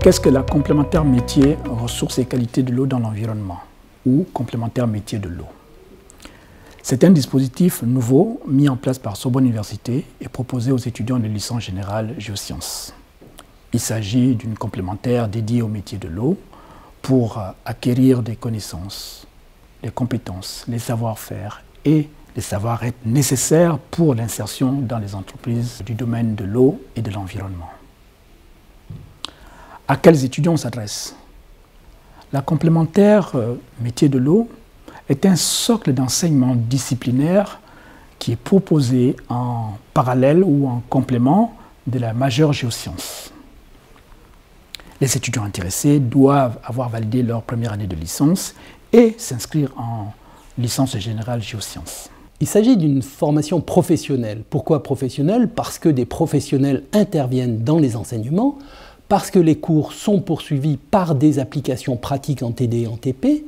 Qu'est-ce que la complémentaire métier ressources et qualités de l'eau dans l'environnement ou complémentaire métier de l'eau? C'est un dispositif nouveau mis en place par Sorbonne Université et proposé aux étudiants de licence générale géosciences. Il s'agit d'une complémentaire dédiée au métier de l'eau pour acquérir des connaissances, des compétences, les savoir-faire et les savoir-être nécessaires pour l'insertion dans les entreprises du domaine de l'eau et de l'environnement. À quels étudiants on s'adresse? La complémentaire métier de l'eau est un socle d'enseignement disciplinaire qui est proposé en parallèle ou en complément de la majeure géosciences. Les étudiants intéressés doivent avoir validé leur première année de licence et s'inscrire en licence générale géosciences. Il s'agit d'une formation professionnelle. Pourquoi professionnelle? Parce que des professionnels interviennent dans les enseignements, parce que les cours sont poursuivis par des applications pratiques en TD et en TP,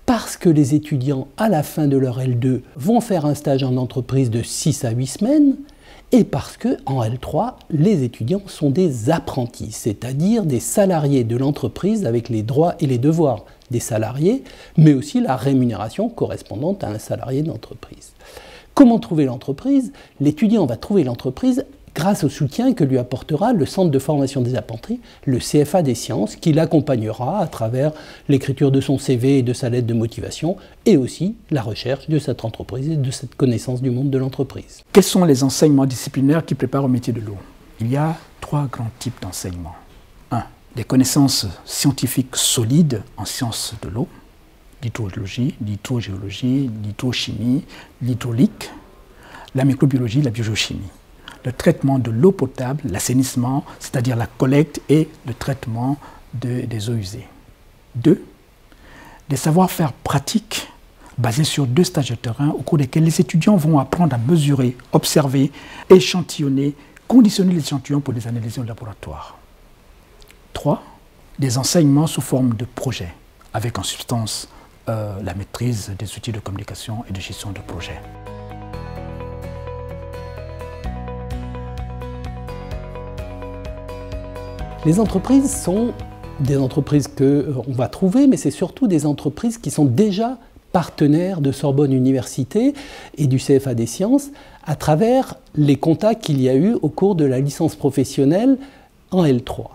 parce que les étudiants, à la fin de leur L2, vont faire un stage en entreprise de 6 à 8 semaines, et parce qu'en L3, les étudiants sont des apprentis, c'est-à-dire des salariés de l'entreprise avec les droits et les devoirs des salariés, mais aussi la rémunération correspondante à un salarié d'entreprise. Comment trouver l'entreprise? L'étudiant va trouver l'entreprise grâce au soutien que lui apportera le Centre de formation des apprentis, le CFA des sciences, qui l'accompagnera à travers l'écriture de son CV et de sa lettre de motivation, et aussi la recherche de cette entreprise et de cette connaissance du monde de l'entreprise. Quels sont les enseignements disciplinaires qui préparent au métier de l'eau? Il y a 3 grands types d'enseignements. 1. Des connaissances scientifiques solides en sciences de l'eau, l'hydrologie, l'hydrogéologie, l'hydrochimie, l'hydraulique, la microbiologie, la biogéochimie. Le traitement de l'eau potable, l'assainissement, c'est-à-dire la collecte et le traitement des eaux usées. 2. Des savoir-faire pratiques basés sur 2 stages de terrain au cours desquels les étudiants vont apprendre à mesurer, observer, échantillonner, conditionner les échantillons pour les analyser au laboratoire. 3. Des enseignements sous forme de projets, avec en substance la maîtrise des outils de communication et de gestion de projet. Les entreprises sont des entreprises qu'on va trouver, mais c'est surtout des entreprises qui sont déjà partenaires de Sorbonne Université et du CFA des sciences à travers les contacts qu'il y a eu au cours de la licence professionnelle en L3.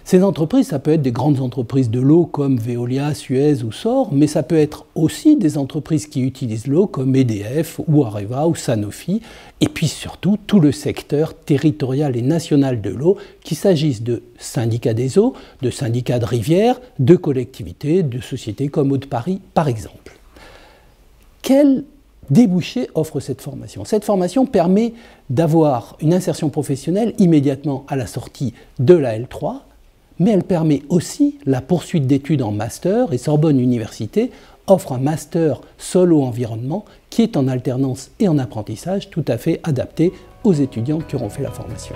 Ces entreprises, ça peut être des grandes entreprises de l'eau comme Veolia, Suez ou Sor, mais ça peut être aussi des entreprises qui utilisent l'eau comme EDF ou Areva ou Sanofi, et puis surtout tout le secteur territorial et national de l'eau, qu'il s'agisse de syndicats des eaux, de syndicats de rivières, de collectivités, de sociétés comme Eau de Paris par exemple. Quel débouché offre cette formation? Cette formation permet d'avoir une insertion professionnelle immédiatement à la sortie de la L3, mais elle permet aussi la poursuite d'études en master, et Sorbonne Université offre un master sol-eau-environnement qui est en alternance et en apprentissage tout à fait adapté aux étudiants qui auront fait la formation.